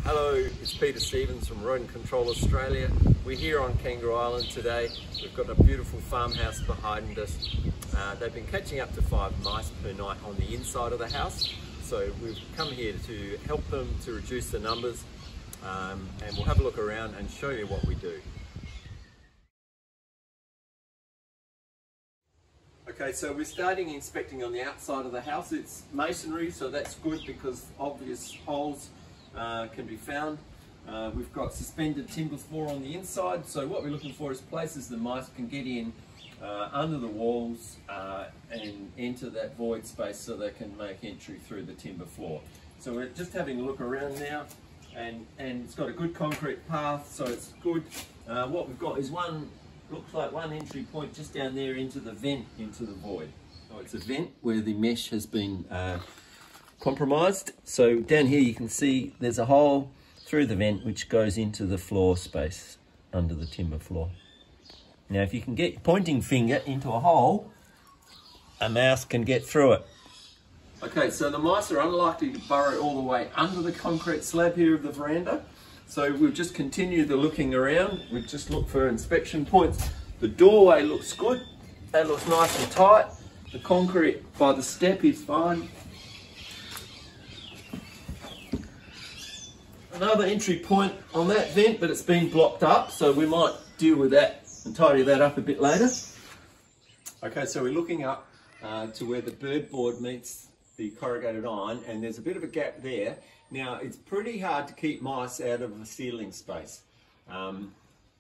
Hello, it's Peter Stevens from Rodent Control Australia. We're here on Kangaroo Island today. We've got a beautiful farmhouse behind us. They've been catching up to 5 mice per night on the inside of the house. So we've come here to help them to reduce the numbers, and we'll have a look around and show you what we do. Okay, so we're starting inspecting on the outside of the house. It's masonry, so that's good because obvious holes can be found. We've got suspended timber floor on the inside, so what we're looking for is places the mice can get in under the walls and enter that void space so they can make entry through the timber floor. So we're just having a look around now, and it's got a good concrete path, so it's good. What we've got is looks like one entry point just down there into the vent into the void. So it's a vent where the mesh has been compromised. So down here you can see there's a hole through the vent which goes into the floor space under the timber floor. Now if you can get your pointing finger into a hole, a mouse can get through it. Okay, so the mice are unlikely to burrow all the way under the concrete slab here of the veranda. So we'll just continue the looking around. We'll just look for inspection points. The doorway looks good. That looks nice and tight. The concrete by the step is fine. Another entry point on that vent, but it's been blocked up, so we might deal with that and tidy that up a bit later. Okay, so we're looking up to where the bird board meets the corrugated iron, and there's a bit of a gap there. Now, it's pretty hard to keep mice out of a ceiling space.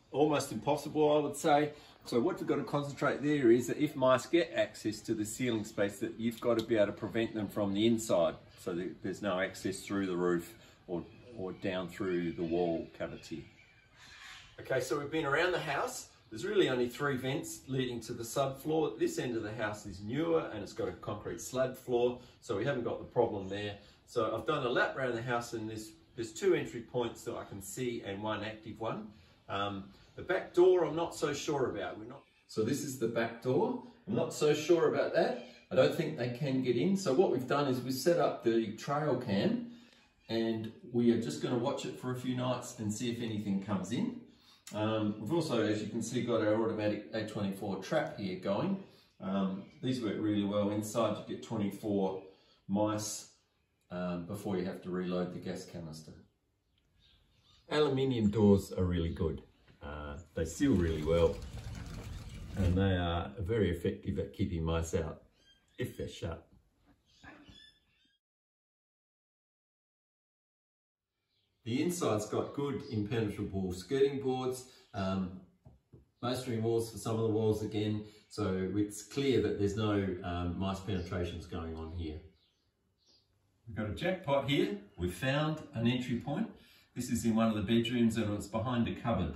Almost impossible, I would say. So what you've got to concentrate there is that if mice get access to the ceiling space, that you've got to be able to prevent them from the inside, so that there's no access through the roof or down through the wall cavity. Okay, so we've been around the house. There's really only 3 vents leading to the subfloor. This end of the house is newer and it's got a concrete slab floor, so we haven't got the problem there. So I've done a lap around the house, and there's 2 entry points that I can see and 1 active one. The back door I'm not so sure about. So this is the back door. I'm not so sure about that. I don't think they can get in. So what we've done is we've set up the trail cam, and we are just going to watch it for a few nights and see if anything comes in. We've also, as you can see, got our automatic A24 trap here going. These work really well. Inside you get 24 mice before you have to reload the gas canister. Aluminium doors are really good. They seal really well, and they are very effective at keeping mice out if they're shut. The inside's got good impenetrable skirting boards, masonry walls for some of the walls again, so it's clear that there's no mice penetrations going on here. We've got a jackpot here. We've found an entry point. This is in one of the bedrooms, and it's behind a cupboard.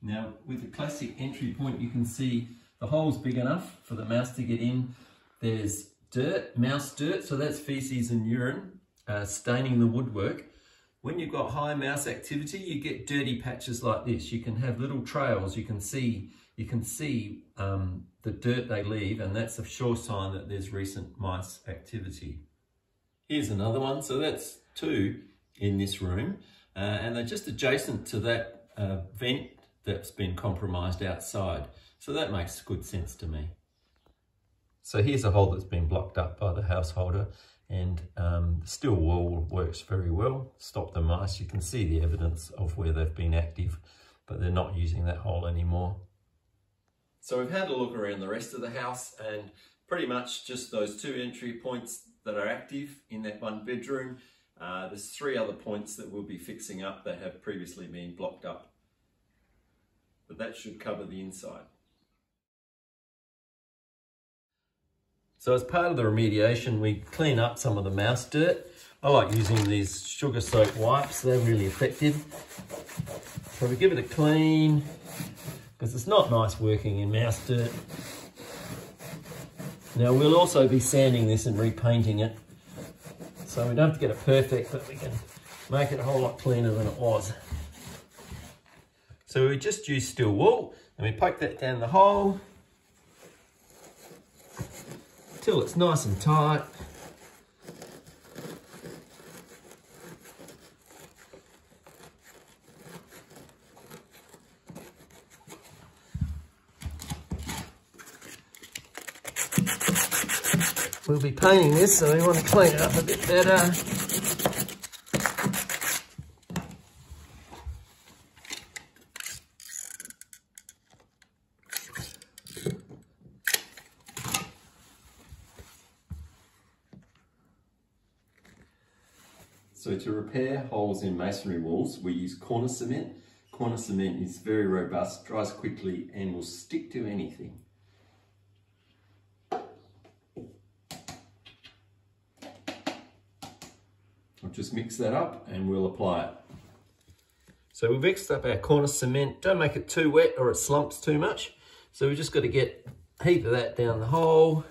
Now, with a classic entry point, you can see the hole's big enough for the mouse to get in. There's dirt, mouse dirt, so that's feces and urine staining the woodwork. When you've got high mouse activity, you get dirty patches like this. You can have little trails. You can see the dirt they leave, and that's a sure sign that there's recent mice activity. Here's another one. So that's 2 in this room, and they're just adjacent to that vent that's been compromised outside. So that makes good sense to me. So here's a hole that's been blocked up by the householder, and the steel wall works very well. Stop the mice. You can see the evidence of where they've been active, but they're not using that hole anymore. So we've had a look around the rest of the house, and pretty much just those 2 entry points that are active in that 1 bedroom. There's 3 other points that we'll be fixing up that have previously been blocked up. But that should cover the inside. So as part of the remediation, we clean up some of the mouse dirt. I like using these sugar soap wipes. They're really effective. So we give it a clean, because it's not nice working in mouse dirt. Now we'll also be sanding this and repainting it. So we don't have to get it perfect, but we can make it a whole lot cleaner than it was. So we just use steel wool, and we poke that down the hole till it's nice and tight. We'll be painting this, so we want to clean it up a bit better. So to repair holes in masonry walls, we use corner cement. Corner cement is very robust, dries quickly, and will stick to anything. I'll just mix that up and we'll apply it. So we've mixed up our corner cement. Don't make it too wet or it slumps too much. So we've just got to get a heap of that down the hole.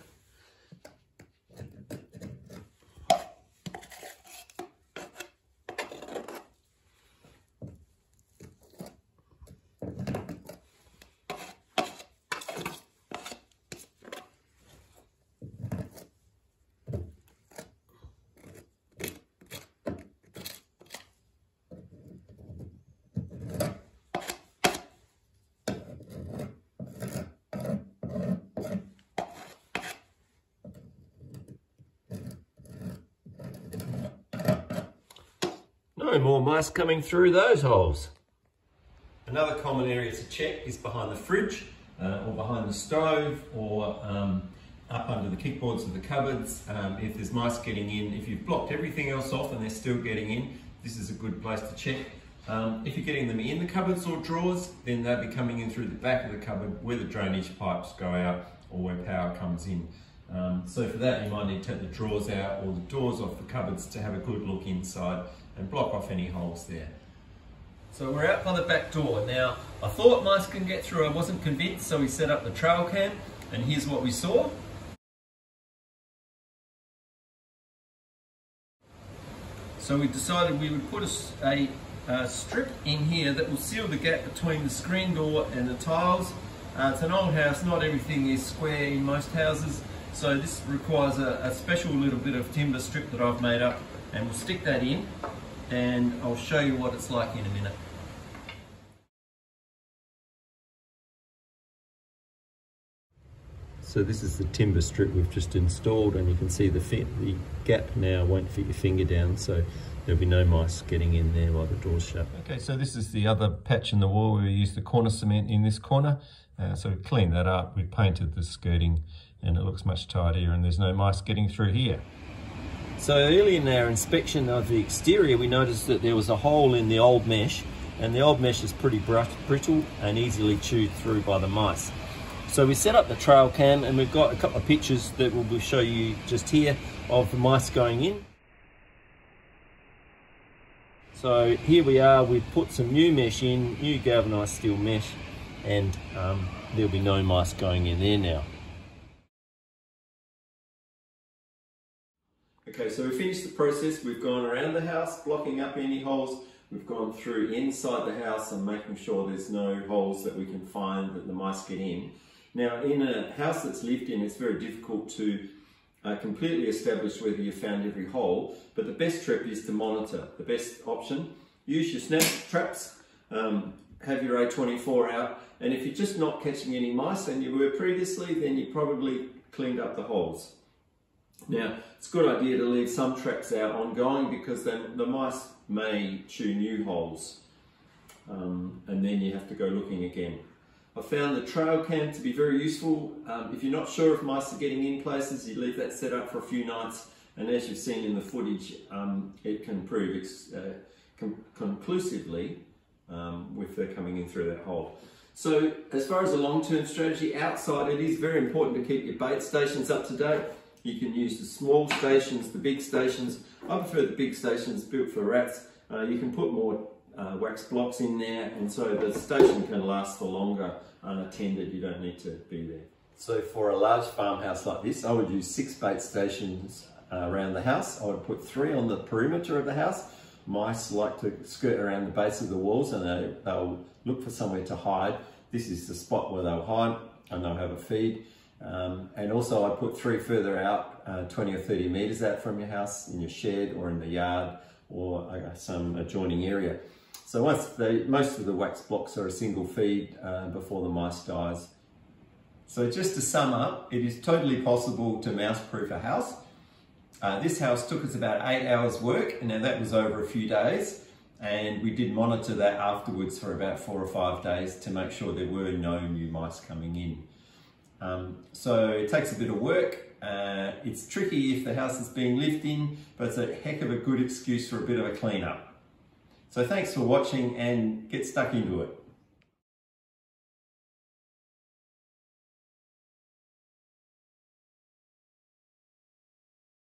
No more mice coming through those holes. Another common area to check is behind the fridge or behind the stove or up under the kickboards of the cupboards. If there's mice getting in, if you've blocked everything else off and they're still getting in, this is a good place to check. If you're getting them in the cupboards or drawers, then they'll be coming in through the back of the cupboard where the drainage pipes go out or where power comes in. So for that you might need to take the drawers out or the doors off the cupboards to have a good look inside and block off any holes there. So we're out by the back door. Now, I thought mice can get through, I wasn't convinced, so we set up the trail cam, and here's what we saw. So we decided we would put a strip in here that will seal the gap between the screen door and the tiles. It's an old house, not everything is square in most houses, so this requires a special little bit of timber strip that I've made up, and we'll stick that in. And I'll show you what it's like in a minute. So this is the timber strip we've just installed, and you can see the gap now won't fit your finger down, so there'll be no mice getting in there while the door's shut. Okay, so this is the other patch in the wall where we used the corner cement in this corner. So we cleaned that up, we painted the skirting, and it looks much tidier, and there's no mice getting through here. So early in our inspection of the exterior, we noticed that there was a hole in the old mesh, and the old mesh is pretty brittle and easily chewed through by the mice. So we set up the trail cam, and we've got a couple of pictures that we'll show you just here of the mice going in. So here we are, we've put some new mesh in, new galvanised steel mesh, and there'll be no mice going in there now. Okay, so we finished the process. We've gone around the house, blocking up any holes. We've gone through inside the house and making sure there's no holes that we can find that the mice get in. Now, in a house that's lived in, it's very difficult to completely establish whether you've found every hole, but the best trip is to monitor. The best option, use your snap traps, have your A24 out, and if you're just not catching any mice and you were previously, then you probably cleaned up the holes. Now, it's a good idea to leave some traps out ongoing because then the mice may chew new holes and then you have to go looking again. I found the trail cam to be very useful. If you're not sure if mice are getting in places, you leave that set up for a few nights, and as you've seen in the footage, it can prove conclusively if they're coming in through that hole. So as far as a long-term strategy outside, it is very important to keep your bait stations up to date. You can use the small stations, the big stations. I prefer the big stations built for rats. You can put more wax blocks in there, and so the station can last for longer unattended. You don't need to be there. So for a large farmhouse like this, I would use 6 bait stations around the house. I would put 3 on the perimeter of the house. Mice like to skirt around the base of the walls, and they'll look for somewhere to hide. This is the spot where they'll hide, and they'll have a feed. And also I put 3 further out, 20 or 30 metres out from your house, in your shed or in the yard or some adjoining area. So most of the wax blocks are a single feed before the mice dies. So just to sum up, it is totally possible to mouse-proof a house. This house took us about 8 hours work, and now that was over a few days, and we did monitor that afterwards for about 4 or 5 days to make sure there were no new mice coming in. So it takes a bit of work. It's tricky if the house is being lived in, but it's a heck of a good excuse for a bit of a clean up. So thanks for watching, and get stuck into it.